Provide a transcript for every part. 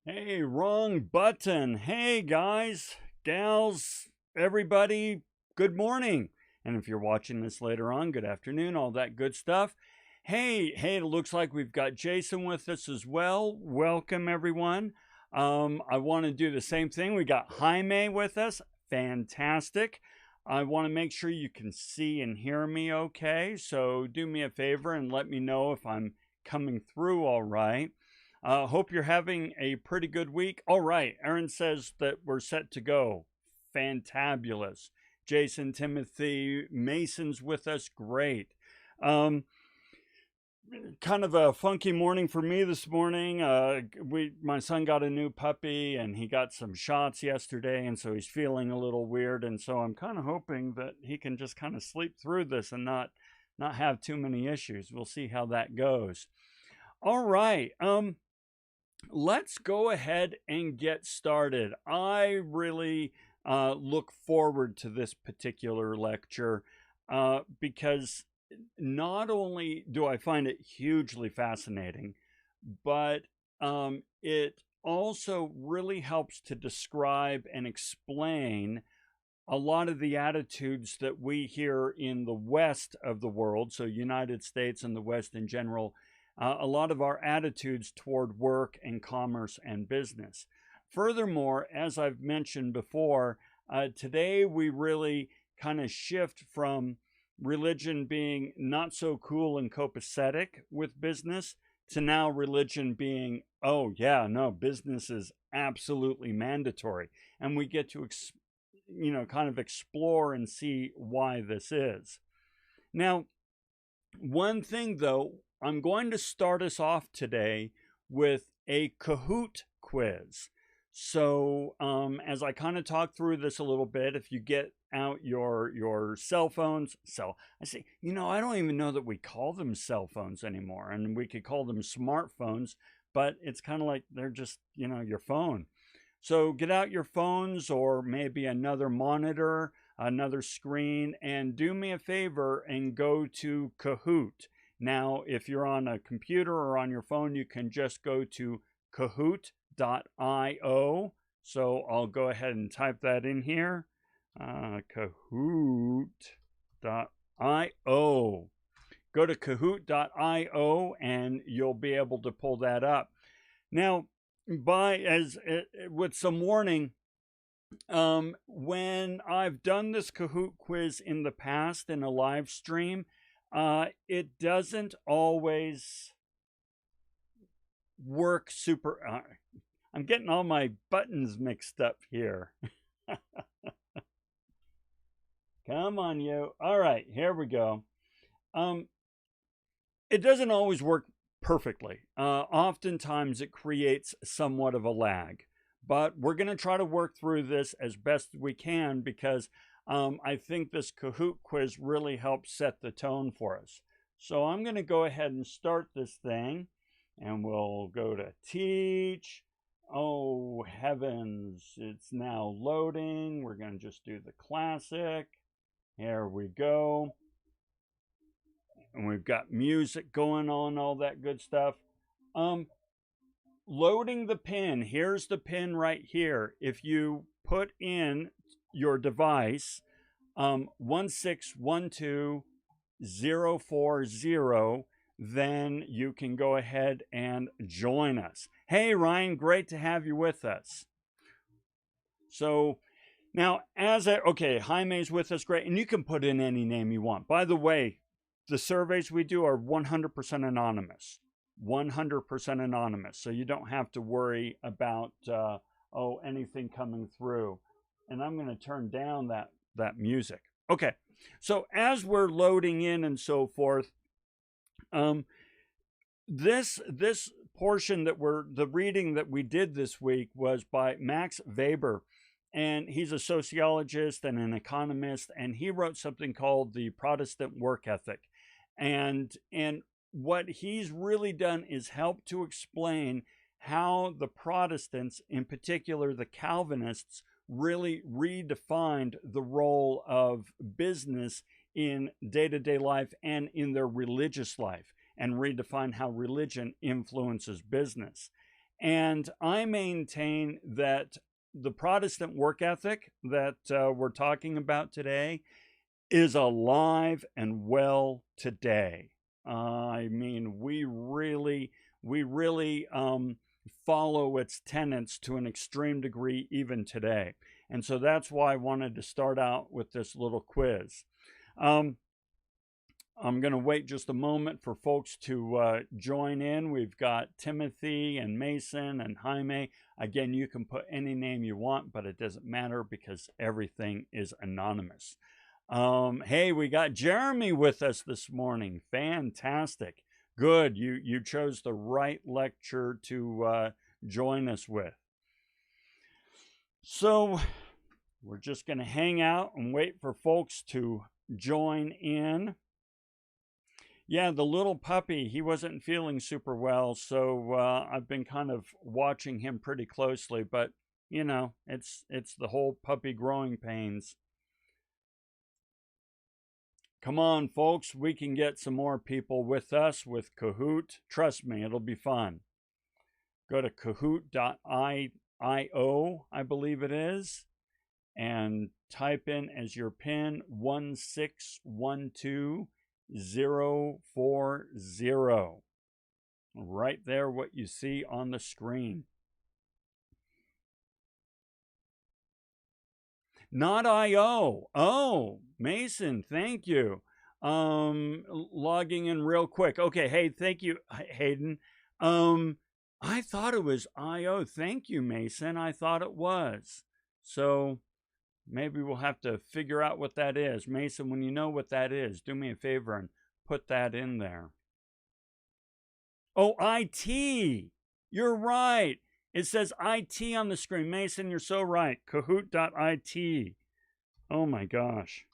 Hey, wrong button. Hey, guys, gals, everybody, good morning. And if you're watching this later on, good afternoon, all that good stuff. Hey, it looks like we've got Jason with us as well. Welcome, everyone. I want to do the same thing. We got Jaime with us. Fantastic. I want to make sure you can see and hear me okay. So do me a favor and let me know if I'm coming through all right. Hope you're having a pretty good week. All right, Aaron says that we're set to go. Fantabulous. Jason, Timothy, Mason's with us. Great. Um, Kind of a funky morning for me this morning. My son got a new puppy and he got some shots yesterday, and so he's feeling a little weird. And so I'm kind of hoping that he can just kind of sleep through this and not have too many issues. We'll see how that goes. All right. Let's go ahead and get started. I really look forward to this particular lecture because not only do I find it hugely fascinating, but it also really helps to describe and explain a lot of the attitudes that we hear in the West of the world, so United States and the West in general, a lot of our attitudes toward work and commerce and business. Furthermore, as I've mentioned before, today we really kind of shift from religion being not so cool and copacetic with business to now religion being, oh, yeah, no, business is absolutely mandatory. And we get to, kind of explore and see why this is. Now, one thing though, I'm going to start us off today with a Kahoot quiz. So, as I kind of talk through this a little bit, if you get out your cell phones, I say, I don't even know that we call them cell phones anymore, and we could call them smartphones, but it's kind of like they're just your phone. So get out your phones or maybe another monitor, another screen, and do me a favor and go to Kahoot. Now, if you're on a computer or on your phone, you can just go to kahoot.io. So I'll go ahead and type that in here. Kahoot.io. Go to kahoot.io and you'll be able to pull that up. Now, with some warning, when I've done this Kahoot quiz in the past in a live stream, it doesn't always work super. I'm getting all my buttons mixed up here. Come on, you. All right, here we go. It doesn't always work perfectly. Oftentimes it creates somewhat of a lag, but we're going to try to work through this as best we can because I think this Kahoot quiz really helps set the tone for us. So I'm going to go ahead and start this thing, and we'll go to teach. Oh, heavens, it's now loading. We're going to just do the classic. Here we go. And we've got music going on, all that good stuff. Loading the pin. Here's the pin right here. If you put in your device 1612040, then you can go ahead and join us. Hey, Ryan, great to have you with us. So now, Jaime's with us, great, and you can put in any name you want. By the way, the surveys we do are 100% anonymous. 100% anonymous. So you don't have to worry about anything coming through. And I'm going to turn down that music. Okay. So as we're loading in and so forth, this portion the reading that we did this week was by Max Weber, and he's a sociologist and an economist, and he wrote something called the Protestant Work Ethic. And what he's really done is help to explain how the Protestants, in particular the Calvinists, really redefined the role of business in day-to-day life and in their religious life, and redefine how religion influences business. And I maintain that the Protestant work ethic that we're talking about today is alive and well today. I mean, we really follow its tenets to an extreme degree even today. And so that's why I wanted to start out with this little quiz. I'm going to wait just a moment for folks to join in. We've got Timothy and Mason and Jaime. Again, you can put any name you want, but it doesn't matter because everything is anonymous. Hey, we got Jeremy with us this morning. Fantastic. Good. You chose the right lecture to join us with. So we're just going to hang out and wait for folks to join in. Yeah, the little puppy, he wasn't feeling super well, so I've been kind of watching him pretty closely, but you know, it's the whole puppy growing pains. Come on, folks, we can get some more people with us with Kahoot. Trust me, it'll be fun. Go to kahoot.io, I believe it is, and type in as your pin 1612040. Right there, what you see on the screen. Not IO. Oh, Mason, thank you. Logging in real quick. Okay, hey, thank you, Hayden. I thought it was IO. Thank you, Mason. I thought it was. So maybe we'll have to figure out what that is. Mason, when you know what that is, do me a favor and put that in there. Oh, IT. You're right. It says IT on the screen. Mason, you're so right. Kahoot.it. Oh my gosh.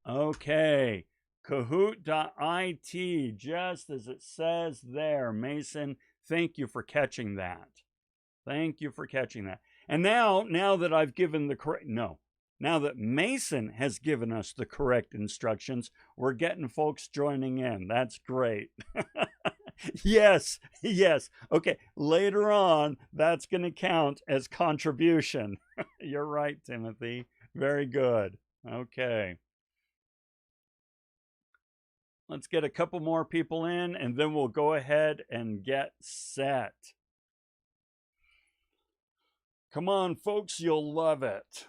Okay. Kahoot.it, just as it says there. Mason, thank you for catching that. Thank you for catching that. And now that I've given the correct, now that Mason has given us the correct instructions, we're getting folks joining in. That's great. Yes. Okay, later on, that's going to count as contribution. You're right, Timothy. Very good. Okay. Let's get a couple more people in, and then we'll go ahead and get set. Come on, folks, you'll love it.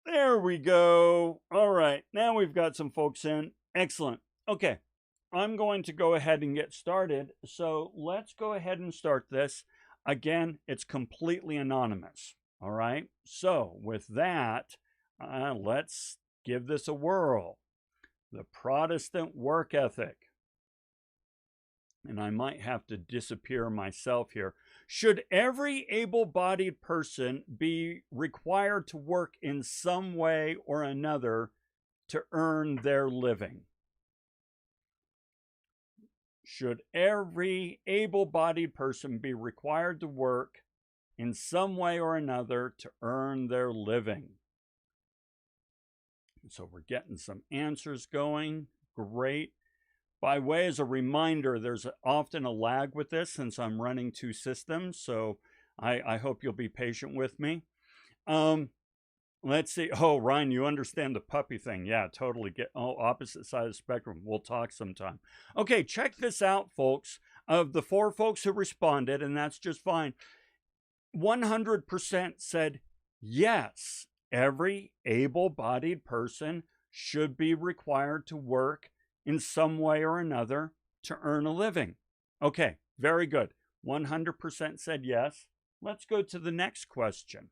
There we go. All right, now we've got some folks in. Excellent. Okay. I'm going to go ahead and get started. So let's go ahead and start this. Again, it's completely anonymous. All right. So with that, let's give this a whirl. The Protestant work ethic. And I might have to disappear myself here. Should every able-bodied person be required to work in some way or another to earn their living? Should every able-bodied person be required to work in some way or another to earn their living? So we're getting some answers going. Great. By way as a reminder, there's often a lag with this since I'm running two systems, so I hope you'll be patient with me. Let's see. Oh, Ryan, you understand the puppy thing. Yeah, totally. Opposite side of the spectrum. We'll talk sometime. Okay, check this out, folks. Of the 4 folks who responded, and that's just fine, 100% said yes, every able-bodied person should be required to work in some way or another to earn a living. Okay, very good. 100% said yes. Let's go to the next question.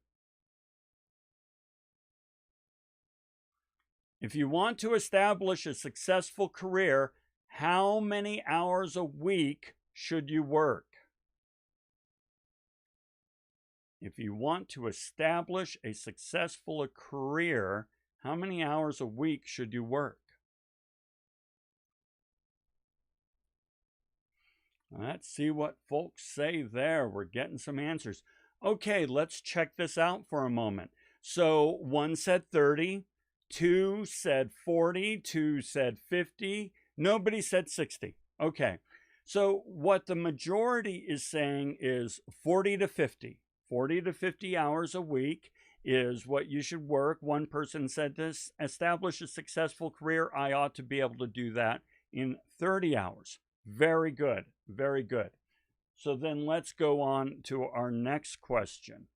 If you want to establish a successful career, how many hours a week should you work? If you want to establish a successful career, how many hours a week should you work? Let's see what folks say there. We're getting some answers. Okay, let's check this out for a moment. So 1 said 30. 2 said 40, 2 said 50, nobody said 60. Okay, So what the majority is saying is 40 to 50. 40 to 50 hours a week is what you should work. One person said, to establish a successful career, I ought to be able to do that in 30 hours. Very good. Very good. So then let's go on to our next question.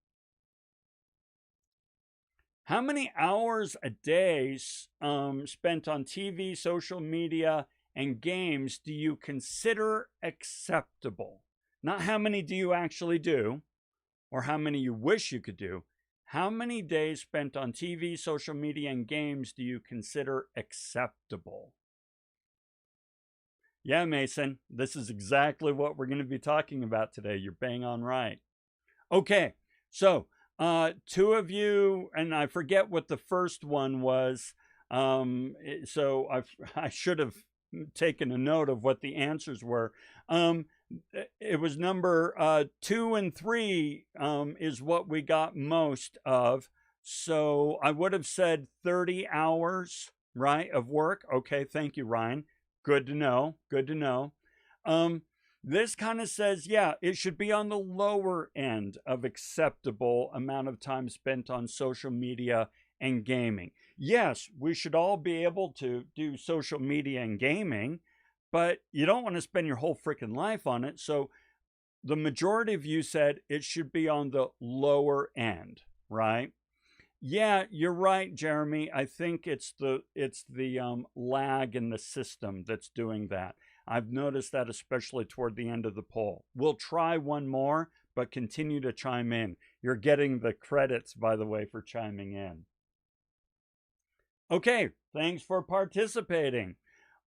How many hours a day spent on TV, social media, and games do you consider acceptable? Not how many do you actually do, or how many you wish you could do. How many days spent on TV, social media, and games do you consider acceptable? Yeah, Mason, this is exactly what we're going to be talking about today. You're bang on right. Okay, so two of you, and I forget what the first one was. So I should have taken a note of what the answers were. It was number 2 and 3 is what we got most of. So I would have said 30 hours, right, of work. Okay, thank you, Ryan. Good to know. Good to know. This kind of says, yeah, it should be on the lower end of acceptable amount of time spent on social media and gaming. Yes, we should all be able to do social media and gaming, but you don't want to spend your whole freaking life on it. So the majority of you said it should be on the lower end, right? Yeah, you're right, Jeremy. I think it's the lag in the system that's doing that. I've noticed that especially toward the end of the poll. We'll try one more, but continue to chime in. You're getting the credits, by the way, for chiming in. Okay, thanks for participating.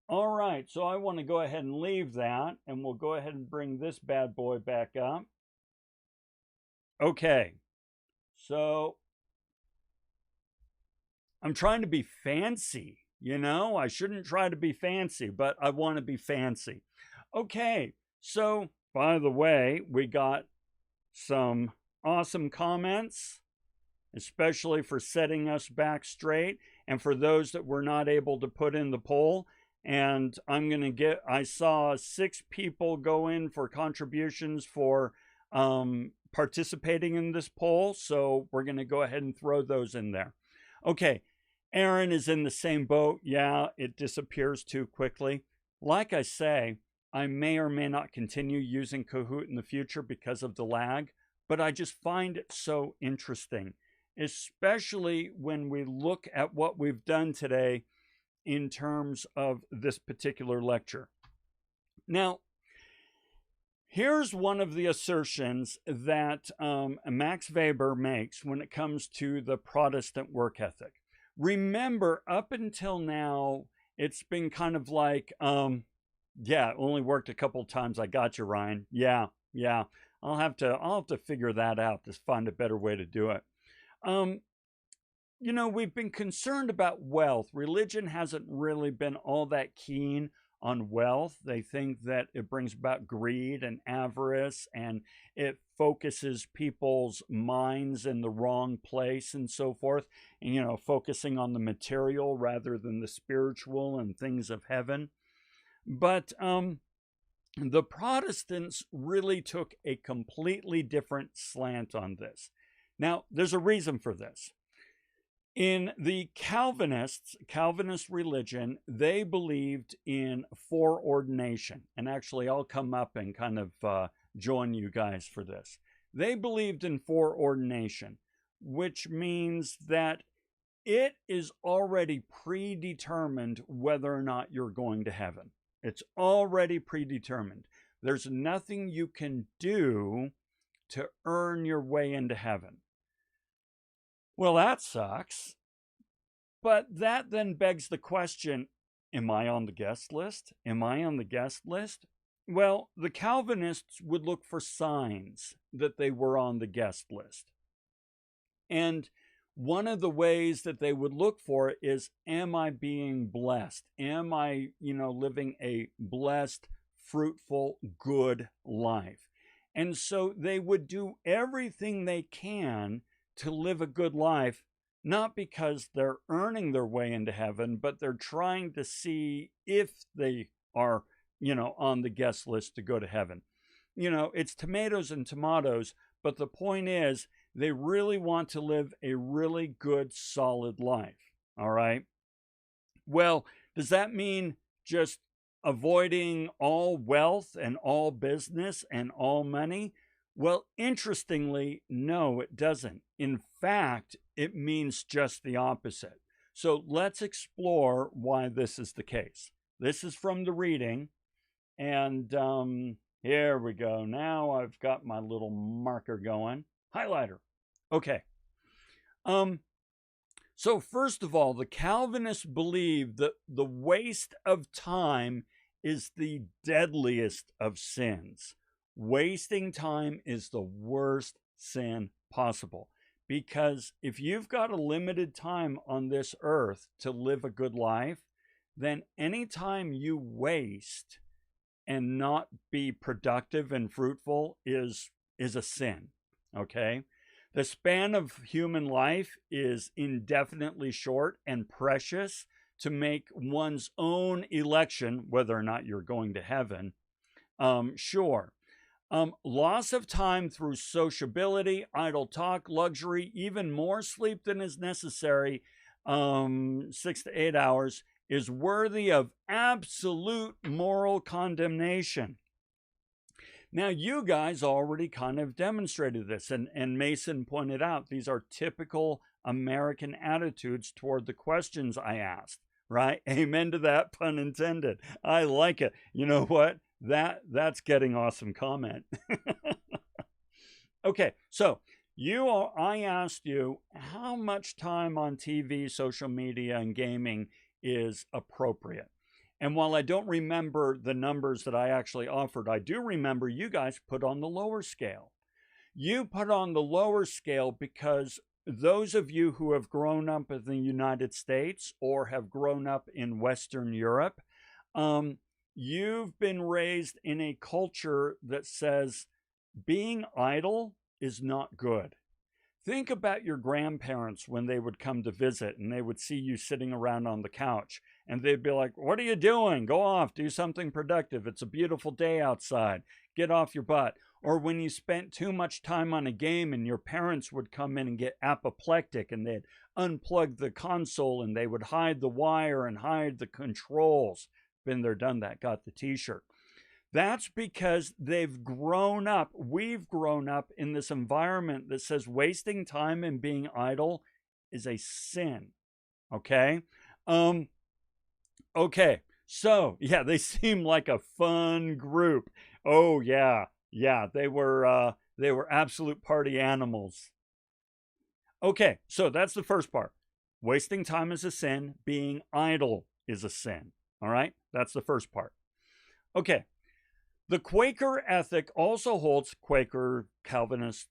All right, so I want to go ahead and leave that, and we'll go ahead and bring this bad boy back up. Okay, so I'm trying to be fancy, you know? I shouldn't try to be fancy, but I want to be fancy. Okay, so by the way, we got some awesome comments, especially for setting us back straight, and for those that were not able to put in the poll. And I'm going to get, I saw 6 people go in for contributions for participating in this poll. So we're going to go ahead and throw those in there. Okay, Aaron is in the same boat. Yeah, it disappears too quickly. Like I say, I may or may not continue using Kahoot in the future because of the lag, but I just find it so interesting, especially when we look at what we've done today in terms of this particular lecture. Now, here's one of the assertions that Max Weber makes when it comes to the Protestant work ethic. Remember, up until now, it's been kind of like, yeah, it only worked a couple times. I got you, Ryan. Yeah. I'll have to figure that out to find a better way to do it. You know, we've been concerned about wealth. Religion hasn't really been all that keen on wealth. They think that it brings about greed and avarice, and it focuses people's minds in the wrong place and so forth, and, you know, focusing on the material rather than the spiritual and things of heaven. But the Protestants really took a completely different slant on this. Now, there's a reason for this. In the Calvinist religion, they believed in foreordination. And actually, I'll come up and kind of join you guys for this. They believed in foreordination, which means that it is already predetermined whether or not you're going to heaven. It's already predetermined. There's nothing you can do to earn your way into heaven. Well, that sucks. But that then begs the question, am I on the guest list? Am I on the guest list? Well, the Calvinists would look for signs that they were on the guest list. And one of the ways that they would look for it is, am I being blessed? Am I, living a blessed, fruitful, good life? And so they would do everything they can to live a good life, not because they're earning their way into heaven, but they're trying to see if they are, on the guest list to go to heaven. It's tomatoes and tomatoes, but the point is they really want to live a really good, solid life. All right. Well, does that mean just avoiding all wealth and all business and all money? Well, interestingly, no, it doesn't. In fact, it means just the opposite. So let's explore why this is the case. This is from the reading, and here we go. Now I've got my little marker going. Highlighter. Okay. So first of all, the Calvinists believe that the waste of time is the deadliest of sins. Wasting time is the worst sin possible, because if you've got a limited time on this earth to live a good life, then any time you waste and not be productive and fruitful is a sin. Okay? The span of human life is indefinitely short and precious to make one's own election, whether or not you're going to heaven, sure. Loss of time through sociability, idle talk, luxury, even more sleep than is necessary, 6 to 8 hours, is worthy of absolute moral condemnation. Now, you guys already kind of demonstrated this, and Mason pointed out these are typical American attitudes toward the questions I asked, right? Amen to that, pun intended. I like it. You know what? That's getting awesome comment. Okay, so I asked you how much time on TV, social media, and gaming is appropriate. And while I don't remember the numbers that I actually offered, I do remember you guys put on the lower scale. You put on the lower scale because those of you who have grown up in the United States or have grown up in Western Europe, you've been raised in a culture that says being idle is not good. Think about your grandparents when they would come to visit and they would see you sitting around on the couch and they'd be like, "What are you doing? Go off, do something productive. It's a beautiful day outside. Get off your butt." Or when you spent too much time on a game and your parents would come in and get apoplectic and they'd unplug the console and they would hide the wire and hide the controls. Been there, done that, got the t-shirt. That's because they've grown up, we've grown up in this environment that says wasting time and being idle is a sin. Okay? Okay, so yeah, they seem like a fun group. Oh yeah, they were absolute party animals. Okay, so that's the first part. Wasting time is a sin, being idle is a sin. All right, that's the first part. Okay. The Quaker Ethic also holds, Quaker, Calvinist,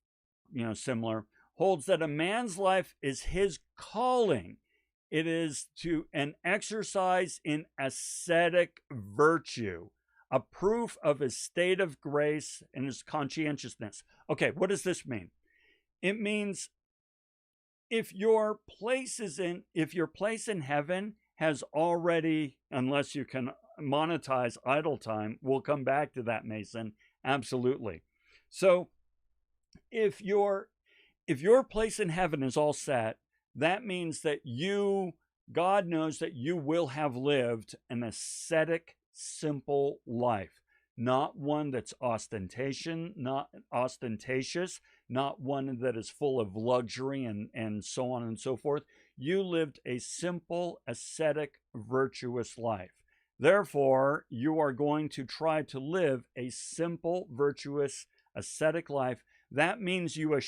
similar, holds that a man's life is his calling. It is to an exercise in ascetic virtue, a proof of his state of grace and his conscientiousness. Okay, what does this mean? It means if your place in heaven has already, unless you can monetize idle time, we'll come back to that, Mason, absolutely. So if your place in heaven is all set, that means that God knows that you will have lived an ascetic, simple life, not one that's ostentatious, not one that is full of luxury and so on and so forth. You lived a simple, ascetic, virtuous life. Therefore, you are going to try to live a simple, virtuous, ascetic life. That means you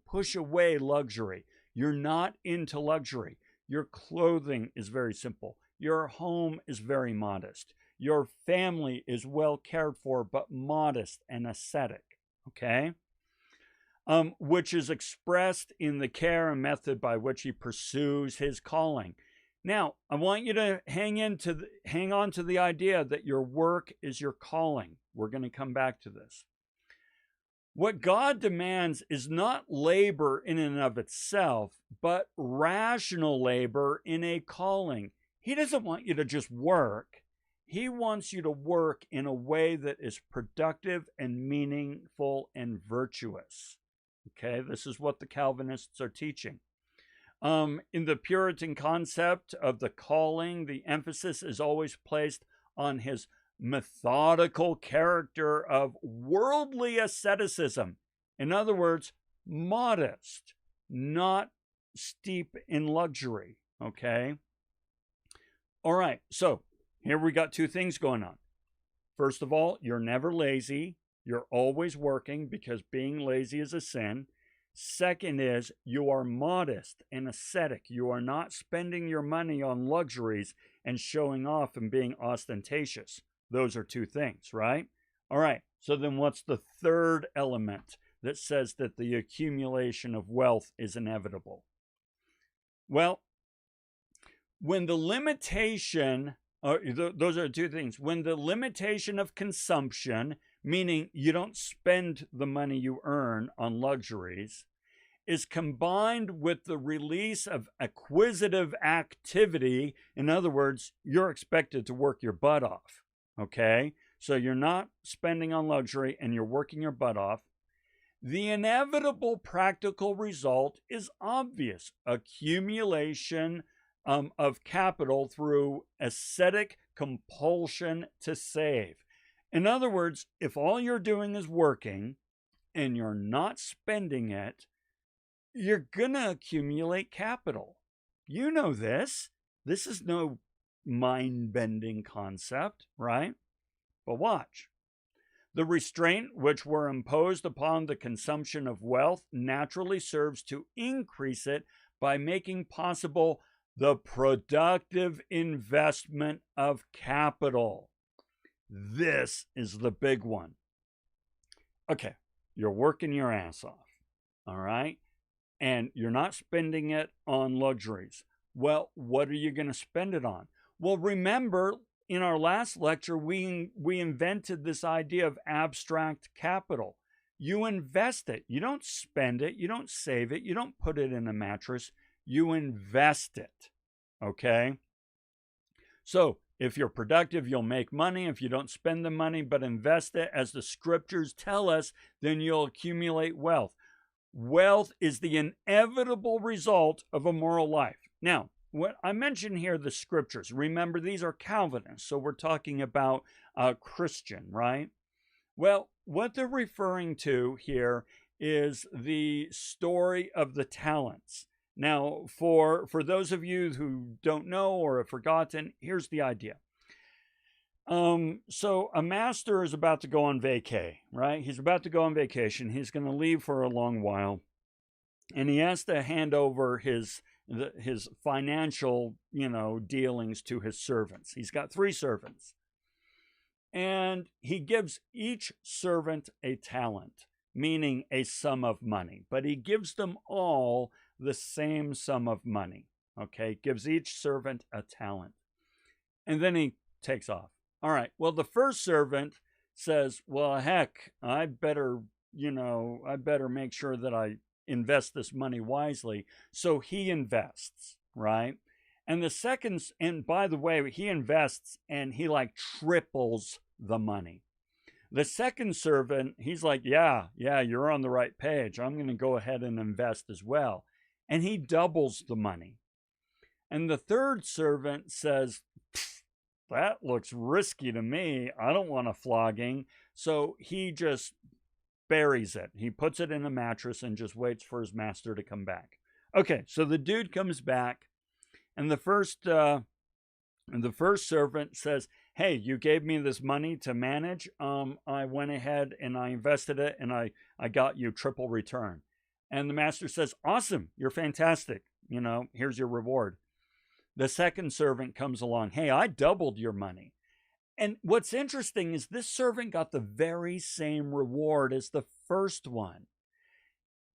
push away luxury. You're not into luxury. Your clothing is very simple. Your home is very modest. Your family is well cared for, but modest and ascetic. Okay? Which is expressed in the care and method by which he pursues his calling. Now, I want you to hang on to the idea that your work is your calling. We're going to come back to this. What God demands is not labor in and of itself, but rational labor in a calling. He doesn't want you to just work. He wants you to work in a way that is productive and meaningful and virtuous. Okay, this is what the Calvinists are teaching. In the Puritan concept of the calling, the emphasis is always placed on his methodical character of worldly asceticism. In other words, modest, not steep in luxury. Okay? All right, so here we got two things going on. First of all, you're never lazy. You're always working because being lazy is a sin. Second is you are modest and ascetic. You are not spending your money on luxuries and showing off and being ostentatious. Those are two things, right? All right, so then what's the third element that says that the accumulation of wealth is inevitable? Well, when the limitation, those are two things. When the limitation of consumption, meaning you don't spend the money you earn on luxuries, is combined with the release of acquisitive activity. In other words, you're expected to work your butt off, okay? So you're not spending on luxury and you're working your butt off. The inevitable practical result is obvious: accumulation of capital through ascetic compulsion to save. In other words, if all you're doing is working and you're not spending it, you're going to accumulate capital. You know this. This is no mind-bending concept, right? But watch. The restraint which were imposed upon the consumption of wealth naturally serves to increase it by making possible the productive investment of capital. This is the big one. Okay, you're working your ass off, all right? And you're not spending it on luxuries. Well, what are you going to spend it on? Well, remember, in our last lecture, we invented this idea of abstract capital. You invest it. You don't spend it. You don't save it. You don't put it in a mattress. You invest it, okay? So if you're productive, you'll make money. If you don't spend the money but invest it, as the scriptures tell us, then you'll accumulate wealth. Wealth is the inevitable result of a moral life. Now, what I mentioned here, the scriptures, remember these are Calvinists, so we're talking about a Christian, right? Well, what they're referring to here is the story of the talents. Now, for those of you who don't know or have forgotten, here's the idea. So a master is about to go on vacay, right? He's about to go on vacation. He's going to leave for a long while, and he has to hand over his financial, dealings to his servants. He's got 3 servants, and he gives each servant a talent, meaning a sum of money, but he gives them all the same sum of money, okay? Gives each servant a talent. And then he takes off. All right, well, the first servant says, well, heck, I better make sure that I invest this money wisely. So he invests, right? And the second, and by the way, he invests and he like triples the money. The second servant, he's like, yeah, you're on the right page. I'm going to go ahead and invest as well. And he doubles the money. And the third servant says, that looks risky to me. I don't want a flogging. So he just buries it. He puts it in a mattress and just waits for his master to come back. Okay, so the dude comes back, and the first servant says, hey, you gave me this money to manage. I went ahead and I invested it, and I got you triple return. And the master says, awesome, you're fantastic. Here's your reward. The second servant comes along. Hey, I doubled your money. And what's interesting is this servant got the very same reward as the first one.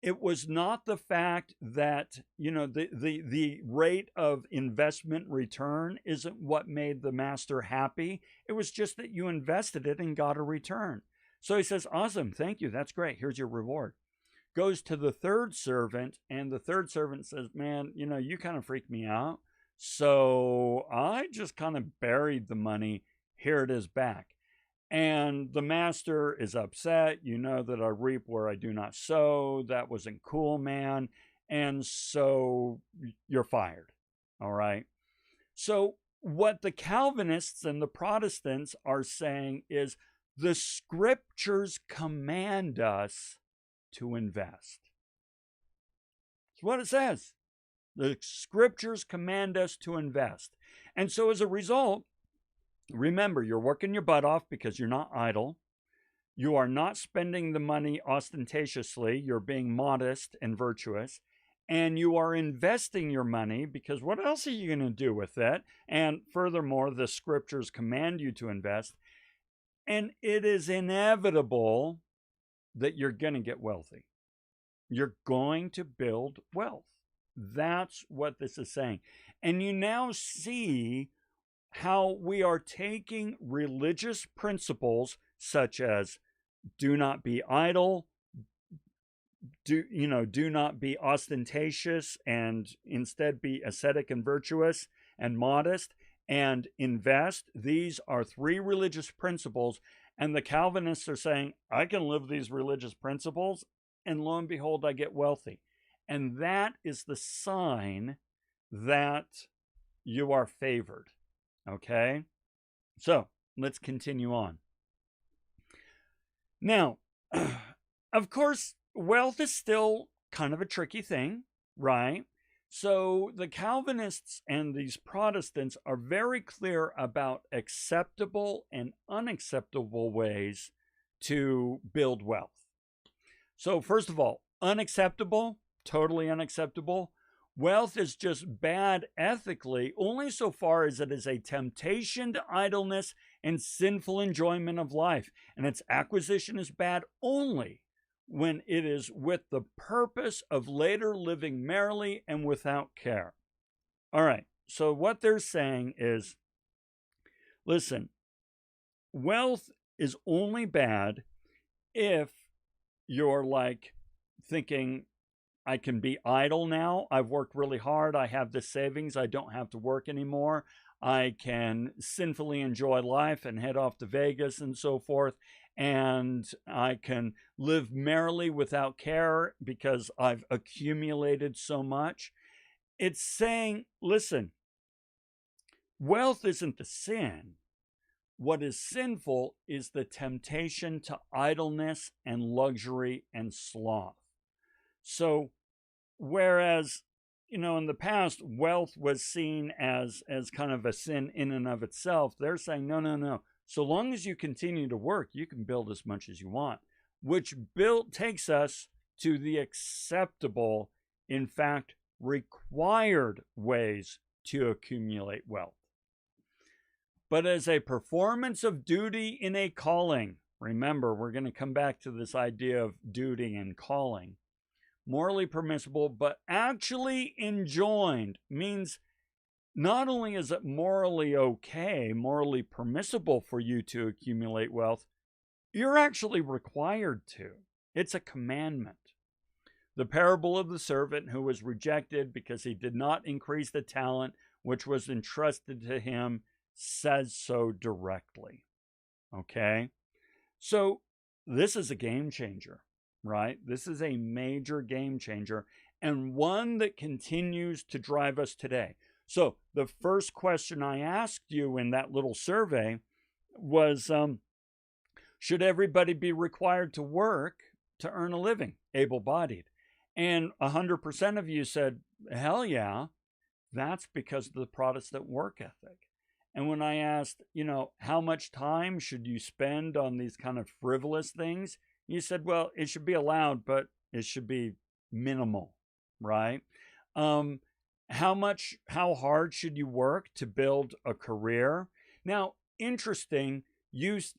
It was not the fact that, the rate of investment return isn't what made the master happy. It was just that you invested it and got a return. So he says, awesome, thank you, that's great, here's your reward. Goes to the third servant, and the third servant says, man, you kind of freaked me out. So I just kind of buried the money. here it is back. And the master is upset. You know that I reap where I do not sow. That wasn't cool, man. And so you're fired. All right. So what the Calvinists and the Protestants are saying is the scriptures command us to invest. That's what it says. The scriptures command us to invest. And so as a result, remember, you're working your butt off because you're not idle. You are not spending the money ostentatiously. You're being modest and virtuous. And you are investing your money because what else are you going to do with it? And furthermore, the scriptures command you to invest. And it is inevitable that you're going to get wealthy. You're going to build wealth. That's what this is saying. And you now see how we are taking religious principles such as do not be idle, do not be ostentatious, and instead be ascetic and virtuous and modest and invest. These are 3 religious principles, and the Calvinists are saying, I can live these religious principles, and lo and behold, I get wealthy. And that is the sign that you are favored. Okay? So, let's continue on. Now, of course, wealth is still kind of a tricky thing, right? So the Calvinists and these Protestants are very clear about acceptable and unacceptable ways to build wealth. So first of all, unacceptable, totally unacceptable. Wealth is just bad ethically only so far as it is a temptation to idleness and sinful enjoyment of life. And its acquisition is bad only when it is with the purpose of later living merrily and without care. All right, so what they're saying is, listen, wealth is only bad if you're like thinking, I can be idle now. I've worked really hard. I have the savings. I don't have to work anymore. I can sinfully enjoy life and head off to Vegas and so forth. And I can live merrily without care because I've accumulated so much. It's saying, listen, wealth isn't the sin. What is sinful is the temptation to idleness and luxury and sloth. So, whereas, in the past, wealth was seen as kind of a sin in and of itself, they're saying, no. So long as you continue to work, you can build as much as you want, which takes us to the acceptable, in fact, required ways to accumulate wealth. But as a performance of duty in a calling, remember, we're going to come back to this idea of duty and calling. Morally permissible, but actually enjoined means not only is it morally okay, morally permissible for you to accumulate wealth, you're actually required to. It's a commandment. The parable of the servant who was rejected because he did not increase the talent which was entrusted to him says so directly. Okay? So this is a game changer, right? This is a major game changer and one that continues to drive us today. So the first question I asked you in that little survey was, should everybody be required to work to earn a living, able-bodied? And 100% of you said, hell yeah, that's because of the Protestant work ethic. And when I asked, how much time should you spend on these kind of frivolous things? You said, well, it should be allowed, but it should be minimal, right? How hard should you work to build a career? Now, interesting,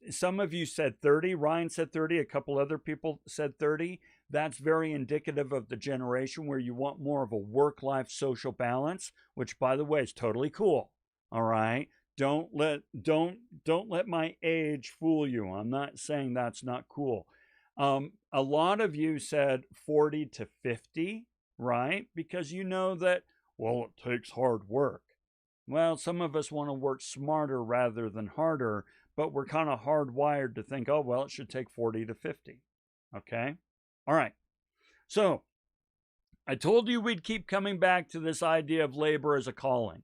some of you said 30. Ryan said 30. A couple other people said 30. That's very indicative of the generation where you want more of a work-life social balance, which, by the way, is totally cool. All right? Don't let my age fool you. I'm not saying that's not cool. A lot of you said 40 to 50, right? Because you know that, well, it takes hard work. Well, some of us want to work smarter rather than harder, but we're kind of hardwired to think, oh, well, it should take 40 to 50. Okay? All right. So I told you we'd keep coming back to this idea of labor as a calling.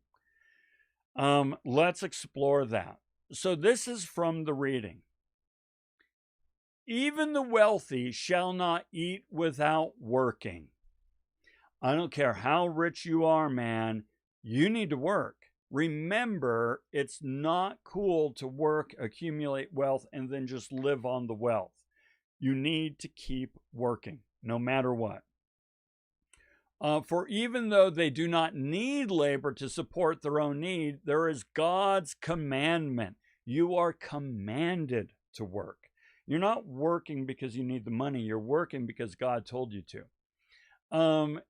Let's explore that. So this is from the reading. Even the wealthy shall not eat without working. I don't care how rich you are, man, you need to work. Remember, it's not cool to work, accumulate wealth, and then just live on the wealth. You need to keep working, no matter what. For even though they do not need labor to support their own need, there is God's commandment. You are commanded to work. You're not working because you need the money. You're working because God told you to.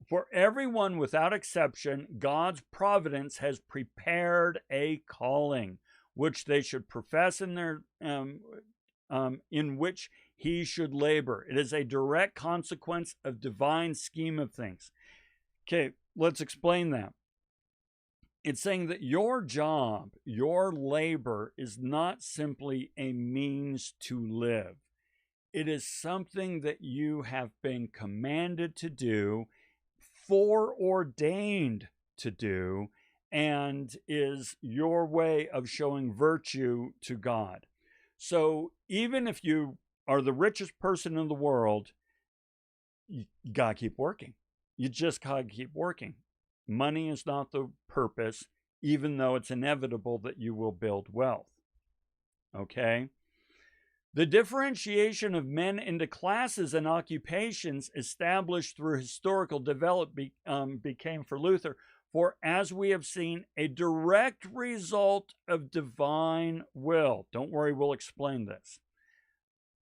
For everyone without exception, God's providence has prepared a calling, which they should profess in their in which he should labor. It is a direct consequence of divine scheme of things. Okay, let's explain that. It's saying that your job, your labor, is not simply a means to live. It is something that you have been commanded to do, foreordained to do, and is your way of showing virtue to God. So even if you are the richest person in the world, you gotta keep working. You just gotta keep working. Money is not the purpose, even though it's inevitable that you will build wealth. Okay? The differentiation of men into classes and occupations established through historical development became for Luther, for as we have seen, a direct result of divine will. Don't worry, we'll explain this.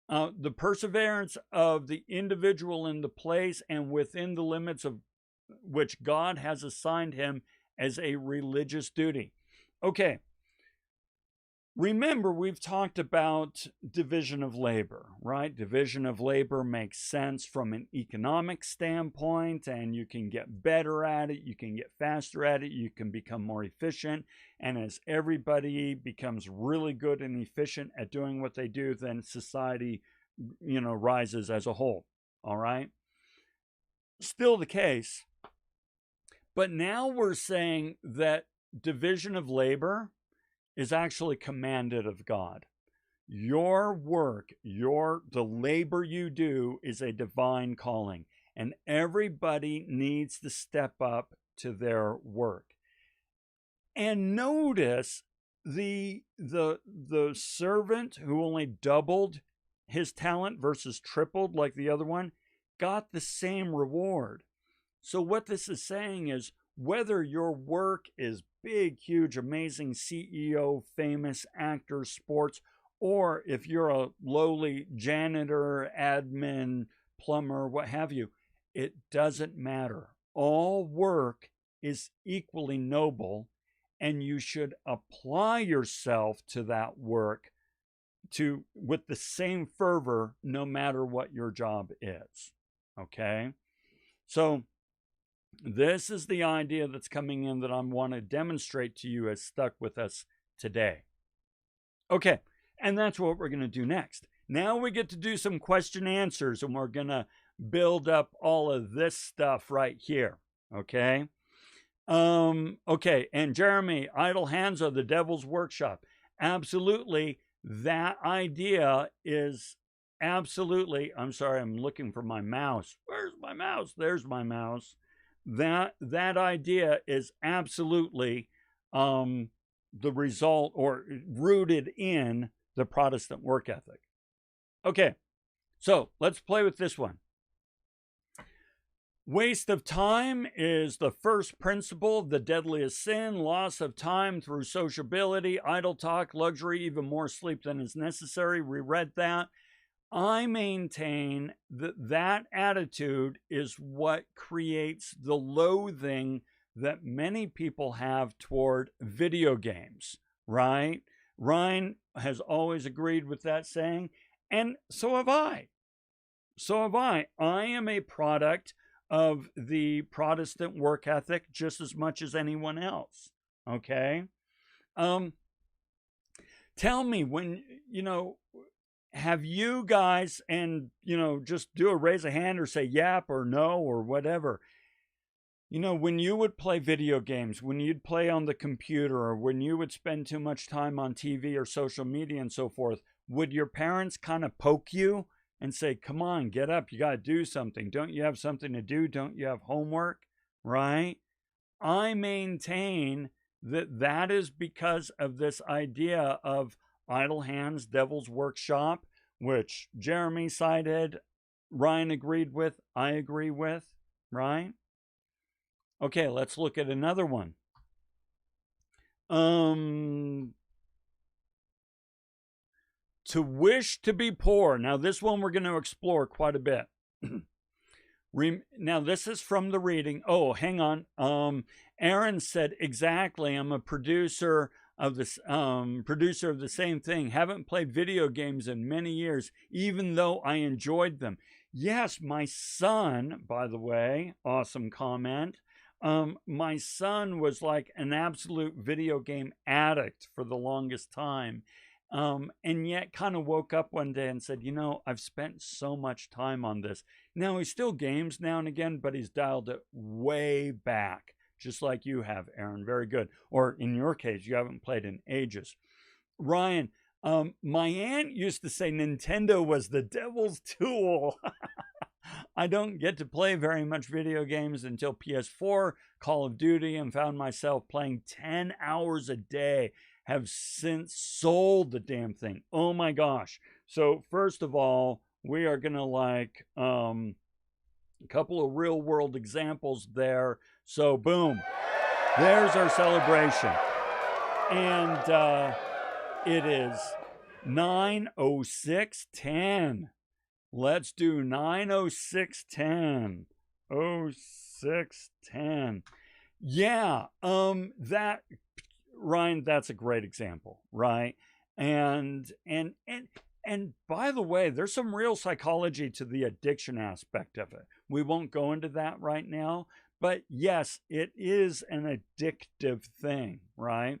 The perseverance of the individual in the place and within the limits of which God has assigned him as a religious duty. Okay. Remember, we've talked about division of labor, right? Division of labor makes sense from an economic standpoint, and you can get better at it, you can get faster at it, you can become more efficient. And as everybody becomes really good and efficient at doing what they do, then society, rises as a whole, all right? Still the case. But now we're saying that division of labor is actually commanded of God. Your work, the labor you do is a divine calling, and everybody needs to step up to their work. And notice the servant who only doubled his talent versus tripled like the other one got the same reward. So what this is saying is, whether your work is big, huge, amazing CEO, famous actor, sports, or if you're a lowly janitor, admin, plumber, what have you, it doesn't matter. All work is equally noble, and you should apply yourself to that work with the same fervor, no matter what your job is. Okay? So this is the idea that's coming in that I want to demonstrate to you as stuck with us today. Okay, and that's what we're going to do next. Now we get to do some question answers, and we're going to build up all of this stuff right here. Okay? Okay, and Jeremy, idle hands are the devil's workshop. Absolutely, that idea is absolutely, I'm sorry, I'm looking for my mouse. Where's my mouse? There's my mouse. That idea is absolutely the result or rooted in the Protestant work ethic. Okay, so let's play with this one. Waste of time is the first principle of the deadliest sin. Loss of time through sociability, idle talk, luxury, even more sleep than is necessary. We read that. I maintain that attitude is what creates the loathing that many people have toward video games, right? Ryan has always agreed with that saying, and so have I. I am a product of the Protestant work ethic just as much as anyone else, Okay. Um, Tell me when, have you guys, and, just do a raise a hand or say yep or no or whatever. When you would play video games, when you'd play on the computer, or when you would spend too much time on TV or social media and so forth, would your parents kind of poke you and say, come on, get up, you got to do something. Don't you have something to do? Don't you have homework? Right? I maintain that that is because of this idea of idle hands, devil's workshop, which Jeremy cited, Ryan agreed with, I agree with, right? Okay, let's look at another one. To wish to be poor. Now, this one we're going to explore quite a bit. Now, this is from the reading. Oh, hang on. Aaron said, exactly. I'm a producer of this producer of the same thing. Haven't played video games in many years, even though I enjoyed them. Yes, my son, by the way, awesome comment. My son was like an absolute video game addict for the longest time. And yet kind of woke up one day and said, I've spent so much time on this. Now, he still games now and again, but he's dialed it way back, just like you have, Aaron. Very good. Or in your case, you haven't played in ages. Ryan, my aunt used to say Nintendo was the devil's tool. I don't get to play very much video games until PS4, Call of Duty, and found myself playing 10 hours a day. Have since sold the damn thing. Oh my gosh. So first of all, we are going to like a couple of real world examples there. So boom, there's our celebration. And it is 9:06:10. Let's do 9:06:10. 06:10. Yeah, that, Ryan, that's a great example, right? And by the way, there's some real psychology to the addiction aspect of it. We won't go into that right now, but yes, it is an addictive thing, right?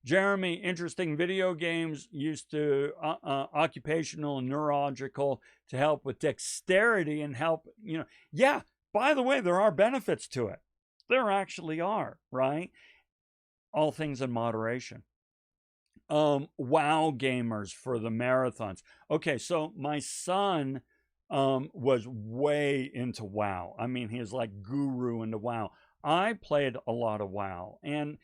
Jeremy, interesting. Video games used to occupational and neurological to help with dexterity and help, yeah, by the way, there are benefits to it. There actually are, right? All things in moderation. WoW gamers for the marathons. Okay, so my son was way into WoW. I mean, he's like guru into WoW. I played a lot of WoW, and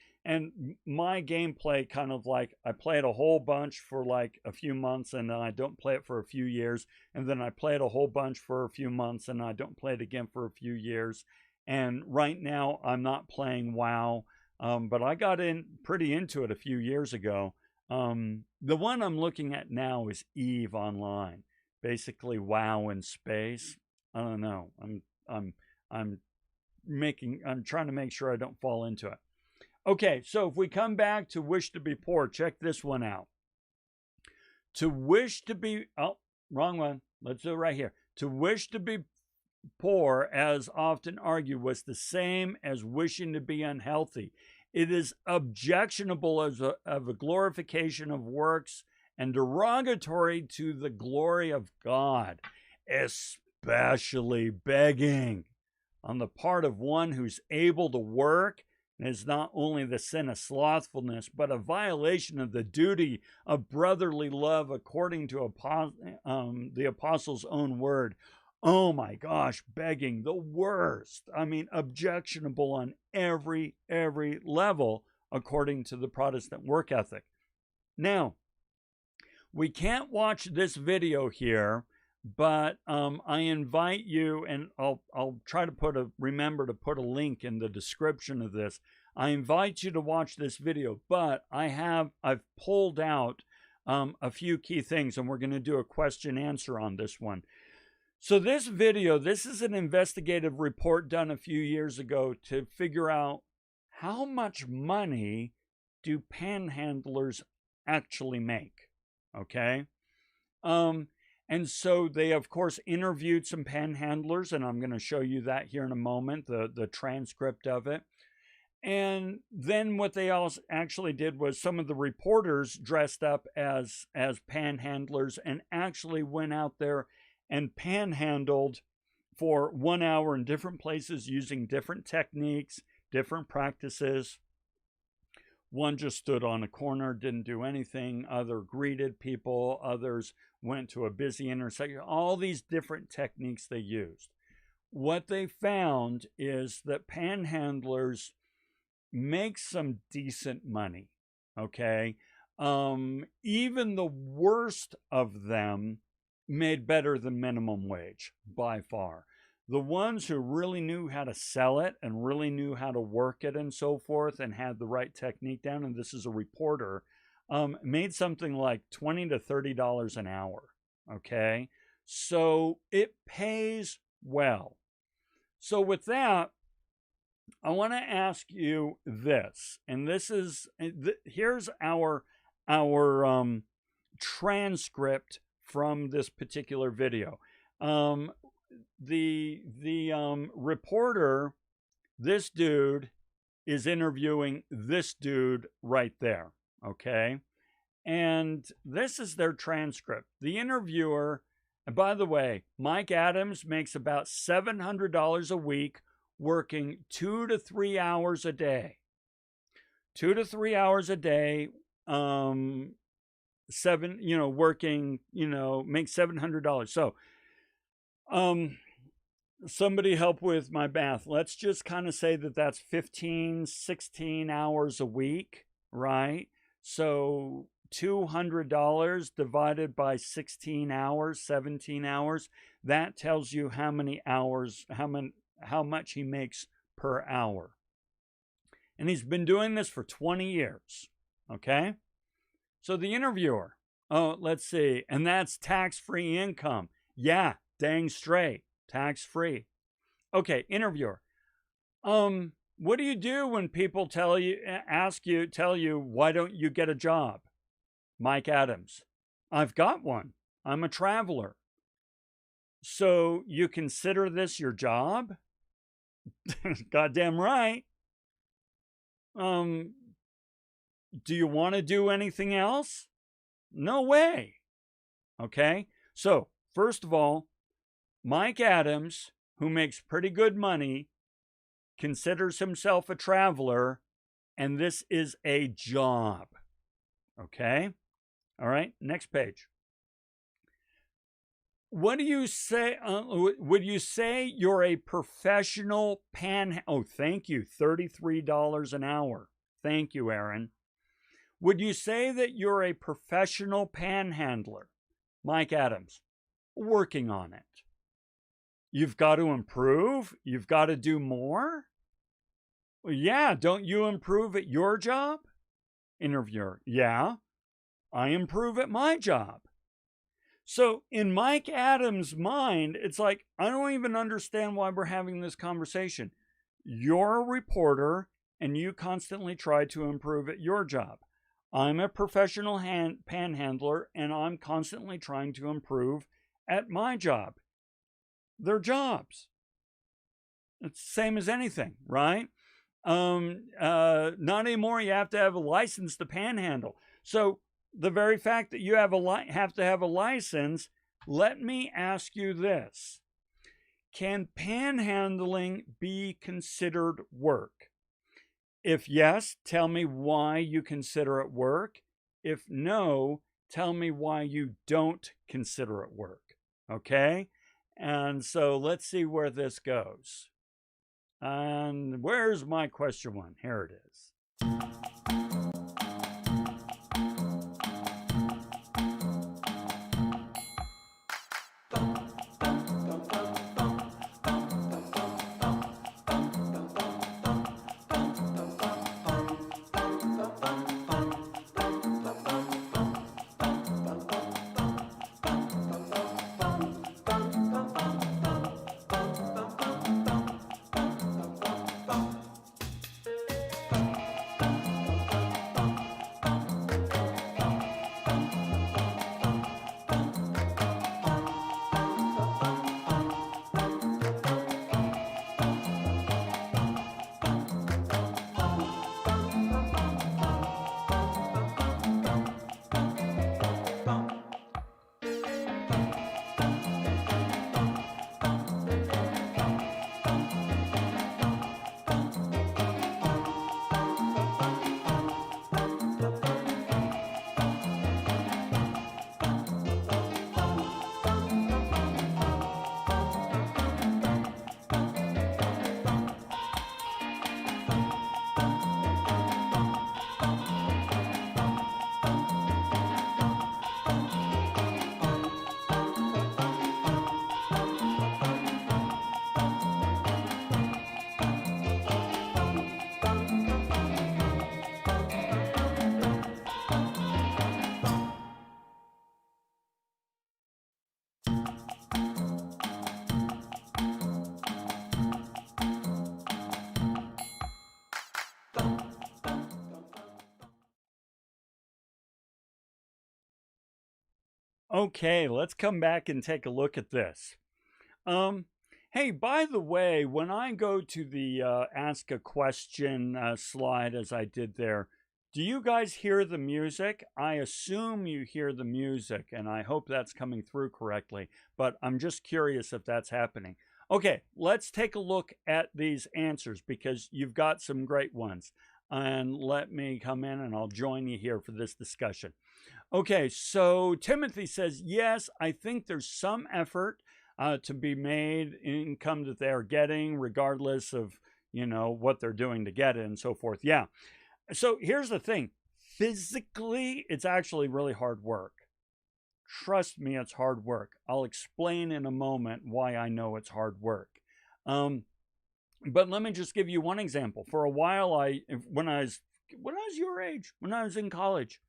my gameplay kind of like, I played a whole bunch for like a few months, and then I don't play it for a few years, and then I played a whole bunch for a few months, and I don't play it again for a few years. And right now I'm not playing WoW, but I got in pretty into it a few years ago. The one I'm looking at now is EVE Online, basically WoW in space. I don't know. I'm trying to make sure I don't fall into it. Okay, so if we come back to wish to be poor, check this one out. To wish to be, oh, wrong one. Let's do it right here. To wish to be poor, as often argued, was the same as wishing to be unhealthy. It is objectionable as a glorification of works and derogatory to the glory of God, especially begging on the part of one who's able to work. Is not only the sin of slothfulness, but a violation of the duty of brotherly love according to the apostle's own word. Oh my gosh, begging, the worst. I mean, objectionable on every level according to the Protestant work ethic. Now, we can't watch this video here, but I invite you, and I'll try to remember to put a link in the description of this. I invite you to watch this video, but I've pulled out a few key things, and we're going to do a question answer on this one. So this video, this is an investigative report done a few years ago to figure out how much money do panhandlers actually make, okay? And so they, of course, interviewed some panhandlers, and I'm going to show you that here in a moment, the transcript of it. And then what they also actually did was some of the reporters dressed up as panhandlers and actually went out there and panhandled for 1 hour in different places using different techniques, different practices. One just stood on a corner, didn't do anything. Other greeted people. Others went to a busy intersection. All these different techniques they used. What they found is that panhandlers make some decent money, okay? Even the worst of them made better than minimum wage by far. The ones who really knew how to sell it and really knew how to work it and so forth and had the right technique down, and this is a reporter, made something like $20 to $30 an hour, okay? So it pays well. So with that, I want to ask you this, and this is here's our transcript from this particular video. The reporter, this dude, is interviewing this dude right there, okay? And this is their transcript. The interviewer, and by the way, Mike Adams makes about $700 a week working 2 to 3 hours a day. 2 to 3 hours a day, working, makes $700. So, somebody help with my math. Let's just kind of say that that's 15, 16 hours a week, right? So $200 divided by 16 hours, 17 hours, that tells you how many hours, how much he makes per hour. And he's been doing this for 20 years, okay? So the interviewer, let's see, and that's tax-free income. Yeah, dang straight, tax-free. Okay, interviewer. What do you do when people tell you, why don't you get a job? Mike Adams, I've got one. I'm a traveler. So you consider this your job? Goddamn right. Do you want to do anything else? No way. Okay. So first of all, Mike Adams, who makes pretty good money, considers himself a traveler, and this is a job. Okay. All right. Next page. What do you say? Would you say you're a professional Oh, thank you. $33 an hour. Thank you, Aaron. Would you say that you're a professional panhandler? Mike Adams, working on it. You've got to improve? You've got to do more? Well, yeah, don't you improve at your job? Interviewer, yeah, I improve at my job. So in Mike Adams' mind, it's like, I don't even understand why we're having this conversation. You're a reporter and you constantly try to improve at your job. I'm a professional panhandler and I'm constantly trying to improve at my job. They're jobs. It's the same as anything, right? Not anymore. You have to have a license to panhandle. So the very fact that you have to have a license, let me ask you this. Can panhandling be considered work? If yes, tell me why you consider it work. If no, tell me why you don't consider it work. Okay? And so let's see where this goes. And where's my question one? Here it is. Okay, let's come back and take a look at this. Um, hey, by the way, when I go to the ask a question slide as I did there, do you guys hear the music? I assume you hear the music, and I hope that's coming through correctly, but I'm just curious if that's happening. Okay, let's take a look at these answers because you've got some great ones. And let me come in and I'll join you here for this discussion. Okay, so Timothy says, yes, I think there's some effort to be made, income that they're getting, regardless of, what they're doing to get it and so forth. Yeah. So here's the thing. Physically, it's actually really hard work. Trust me, it's hard work. I'll explain in a moment why I know it's hard work. But let me just give you one example. For a while, when I was your age, when I was in college,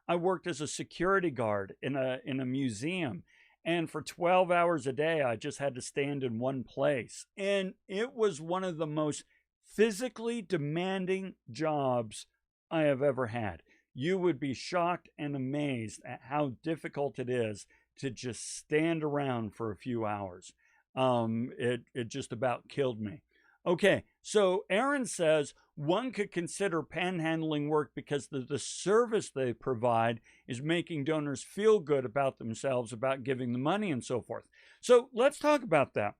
I worked as a security guard in a museum, and for 12 hours a day I just had to stand in one place, and it was one of the most physically demanding jobs I have ever had. You would be shocked and amazed at how difficult it is to just stand around for a few hours. It just about killed me. Okay, so Aaron says one could consider panhandling work because the service they provide is making donors feel good about themselves, about giving the money and so forth. So let's talk about that.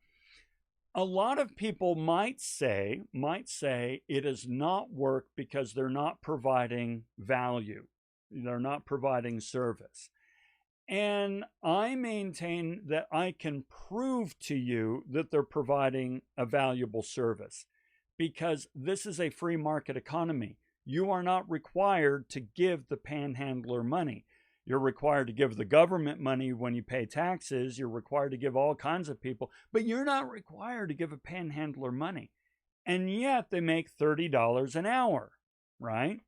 A lot of people might say it is not work because they're not providing value. They're not providing service. And I maintain that I can prove to you that they're providing a valuable service because this is a free market economy. You are not required to give the panhandler money. You're required to give the government money when you pay taxes. You're required to give all kinds of people, but you're not required to give a panhandler money. And yet they make $30 an hour, right?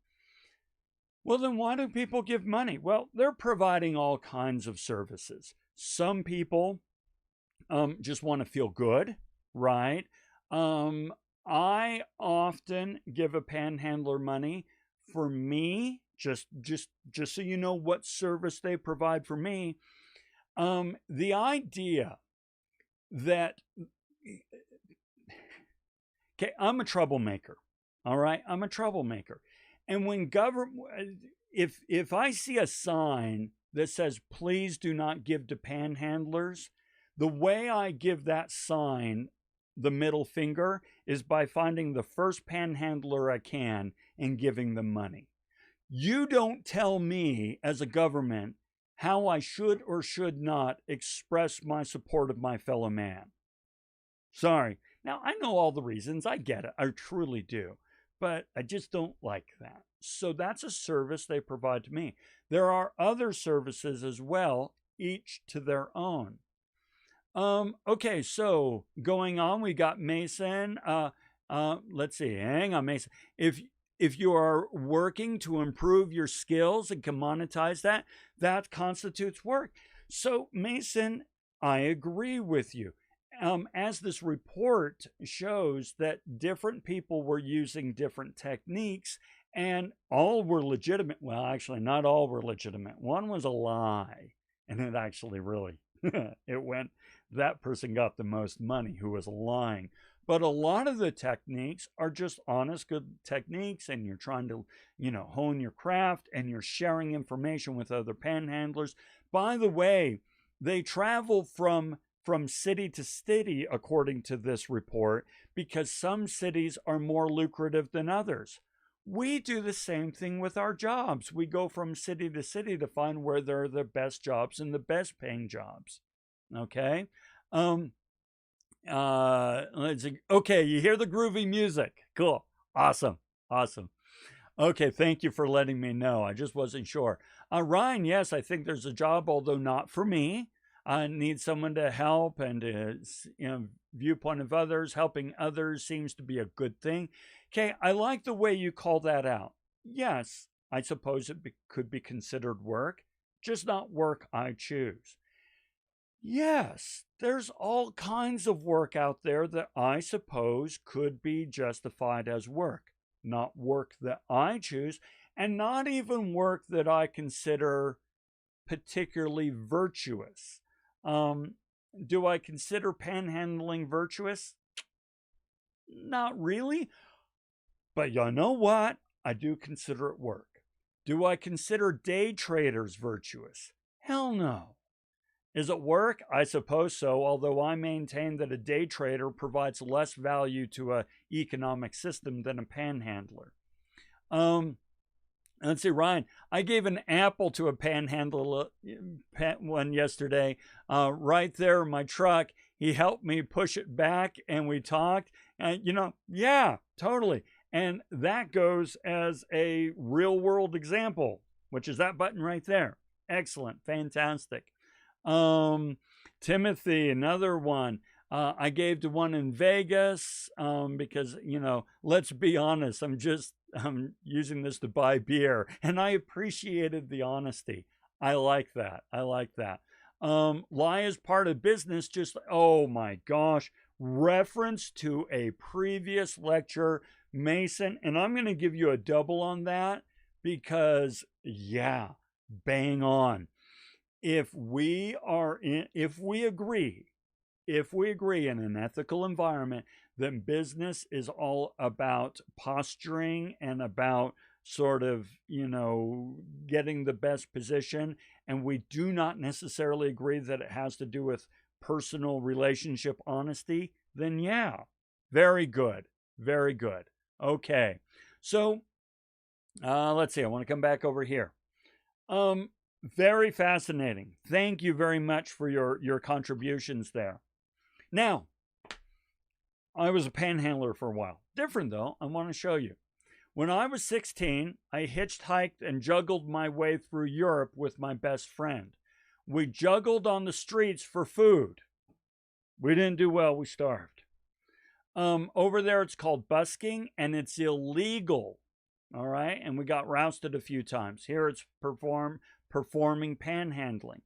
Well, then why do people give money? Well, they're providing all kinds of services. Some people just want to feel good, right? I often give a panhandler money for me, just so you know what service they provide for me. The idea that okay, I'm a troublemaker. All right, I'm a troublemaker. And when government, if I see a sign that says please do not give to panhandlers, the way I give that sign the middle finger is by finding the first panhandler I can and giving them money. You don't tell me as a government how I should or should not express my support of my fellow man. Sorry. Now, I know all the reasons. I get it. I truly do. But I just don't like that. So that's a service they provide to me. There are other services as well, each to their own. Okay, so going on, we got Mason. Let's see. Hang on, Mason. If you are working to improve your skills and can monetize that, that constitutes work. So, Mason, I agree with you. As this report shows that different people were using different techniques and all were legitimate. Well, actually, not all were legitimate. One was a lie, and it actually really, it went, that person got the most money who was lying. But a lot of the techniques are just honest, good techniques, and you're trying to, hone your craft and you're sharing information with other panhandlers. By the way, they travel from city to city, according to this report, because some cities are more lucrative than others. We do the same thing with our jobs. We go from city to city to find where there are the best jobs and the best paying jobs. Okay? Okay, you hear the groovy music. Cool. Awesome. Okay, thank you for letting me know. I just wasn't sure. Ryan, yes, I think there's a job, although not for me. I need someone to help, and viewpoint of others, helping others seems to be a good thing. Okay, I like the way you call that out. Yes, I suppose it could be considered work, just not work I choose. Yes, there's all kinds of work out there that I suppose could be justified as work, not work that I choose, and not even work that I consider particularly virtuous. Do I consider panhandling virtuous? Not really. But you know what? I do consider it work. Do I consider day traders virtuous? Hell no. Is it work? I suppose so, although I maintain that a day trader provides less value to an economic system than a panhandler. Let's see, Ryan, I gave an apple to a panhandler one yesterday, right there in my truck. He helped me push it back and we talked. And, yeah, totally. And that goes as a real world example, which is that button right there. Excellent. Fantastic. Timothy, another one. I gave to one in Vegas because, let's be honest, I'm using this to buy beer. And I appreciated the honesty. I like that. Lie is part of business. Oh my gosh. Reference to a previous lecture, Mason. And I'm going to give you a double on that because, yeah, bang on. If we agree in an ethical environment, then business is all about posturing and about sort of, getting the best position. And we do not necessarily agree that it has to do with personal relationship honesty, then yeah, very good. Very good. Okay. So let's see. I want to come back over here. Very fascinating. Thank you very much for your contributions there. Now, I was a panhandler for a while. Different though. I want to show you. When I was 16, I hitchhiked and juggled my way through Europe with my best friend. We juggled on the streets for food. We didn't do well. We starved. Over there, it's called busking, and it's illegal. All right. And we got rousted a few times. Here it's performing panhandling.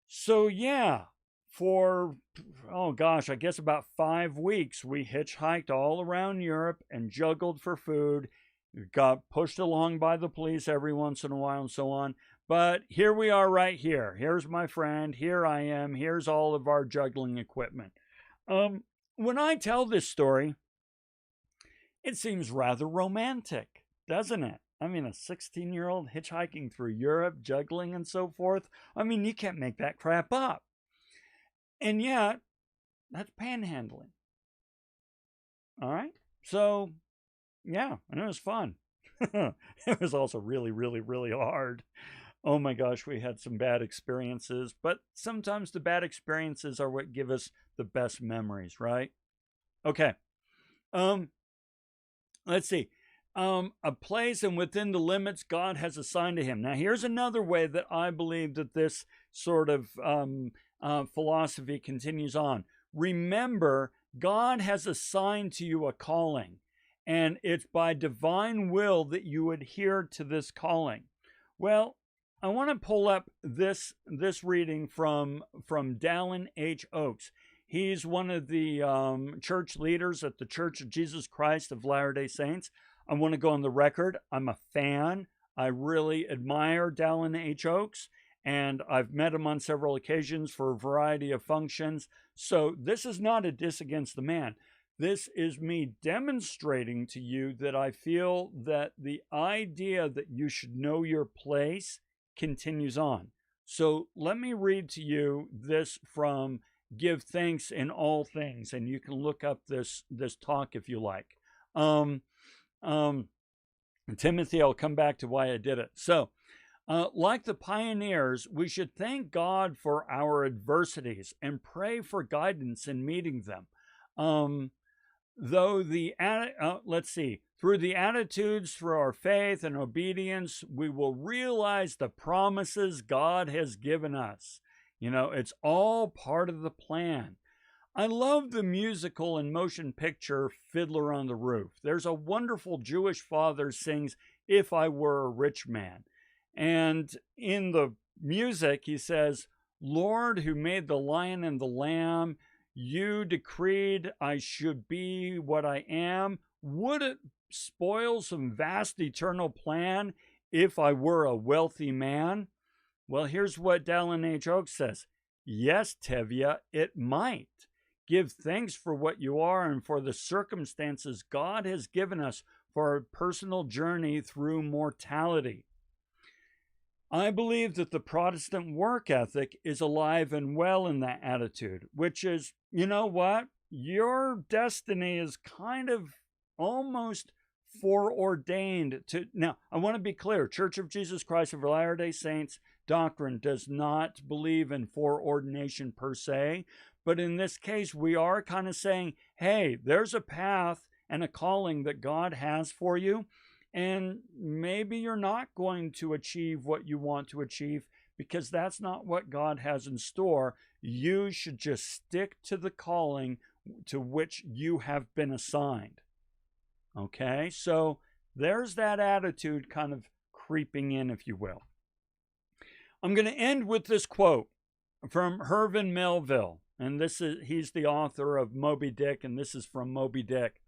So yeah, for, I guess about 5 weeks, we hitchhiked all around Europe and juggled for food, got pushed along by the police every once in a while and so on. But here we are right here. Here's my friend. Here I am. Here's all of our juggling equipment. When I tell this story, it seems rather romantic, doesn't it? I mean, a 16-year-old hitchhiking through Europe, juggling and so forth. I mean, you can't make that crap up. And yet, that's panhandling. All right? So, yeah, and it was fun. It was also really, really, really hard. Oh my gosh, we had some bad experiences, but sometimes the bad experiences are what give us the best memories, right? Okay. Let's see. A place and within the limits God has assigned to him. Now, here's another way that I believe that this sort of philosophy continues on. Remember, God has assigned to you a calling, and it's by divine will that you adhere to this calling. Well, I want to pull up this reading from Dallin H. Oaks. He's one of the church leaders at the Church of Jesus Christ of Latter-day Saints. I want to go on the record. I'm a fan. I really admire Dallin H. Oaks, and I've met him on several occasions for a variety of functions. So this is not a diss against the man. This is me demonstrating to you that I feel that the idea that you should know your place continues on. So let me read to you this from Give Thanks in All Things, and you can look up this talk if you like. Timothy, I'll come back to why I did it. So, like the pioneers, we should thank God for our adversities and pray for guidance in meeting them. Through the attitudes, through our faith and obedience, we will realize the promises God has given us. It's all part of the plan. I love the musical and motion picture Fiddler on the Roof. There's a wonderful Jewish father sings, "If I Were a Rich Man." And in the music, he says, "Lord, who made the lion and the lamb, you decreed I should be what I am. Would it spoil some vast eternal plan if I were a wealthy man?" Well, here's what Dallin H. Oaks says. Yes, Tevye, it might. Give thanks for what you are and for the circumstances God has given us for our personal journey through mortality. I believe that the Protestant work ethic is alive and well in that attitude, which is, you know what? Your destiny is kind of almost foreordained to. Now, I want to be clear. Church of Jesus Christ of Latter-day Saints doctrine does not believe in foreordination per se, but in this case, we are kind of saying, hey, there's a path and a calling that God has for you, and maybe you're not going to achieve what you want to achieve because that's not what God has in store. You should just stick to the calling to which you have been assigned. Okay, so there's that attitude kind of creeping in, if you will. I'm going to end with this quote from Herman Melville, and he's the author of Moby Dick, and this is from Moby Dick.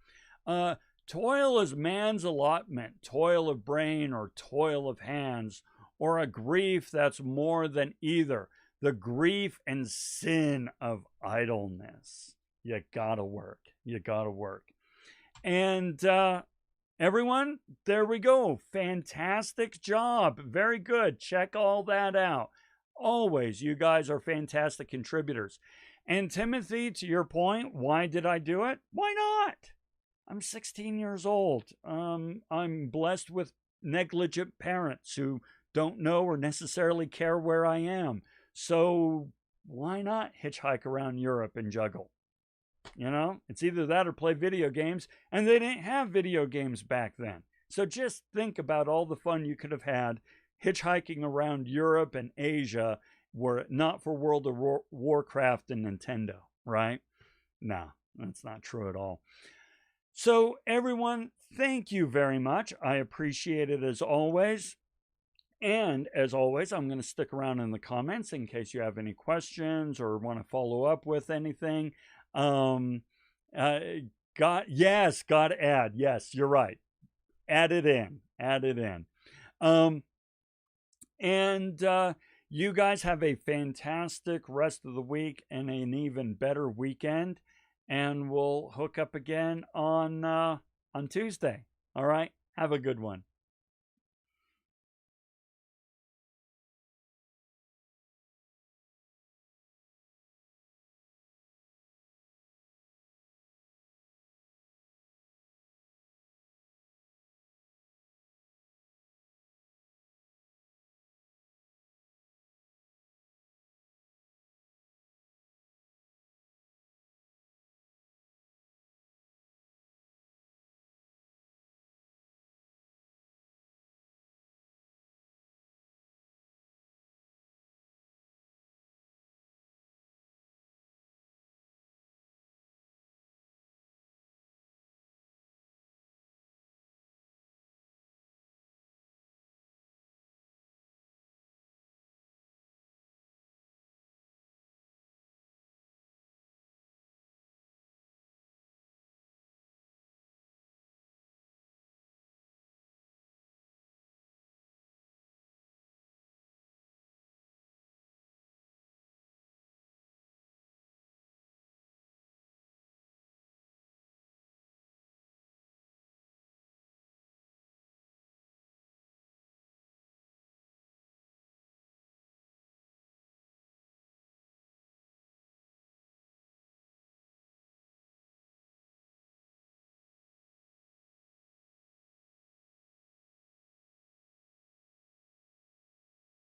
Toil is man's allotment, toil of brain or toil of hands, or a grief that's more than either, the grief and sin of idleness. You gotta work. You gotta work. And everyone, there we go. Fantastic job. Very good. Check all that out. Always, you guys are fantastic contributors. And Timothy, to your point, why did I do it? Why not? I'm 16 years old. I'm blessed with negligent parents who don't know or necessarily care where I am. So why not hitchhike around Europe and juggle? You know, it's either that or play video games, and they didn't have video games back then. So just think about all the fun you could have had hitchhiking around Europe and Asia were it not for World of Warcraft and Nintendo, right? No, that's not true at all. So everyone, thank you very much. I appreciate it as always. And as always, I'm going to stick around in the comments in case you have any questions or want to follow up with anything. Got to add. Yes, you're right. Add it in. You guys have a fantastic rest of the week and an even better weekend. And we'll hook up again on Tuesday. All right. Have a good one.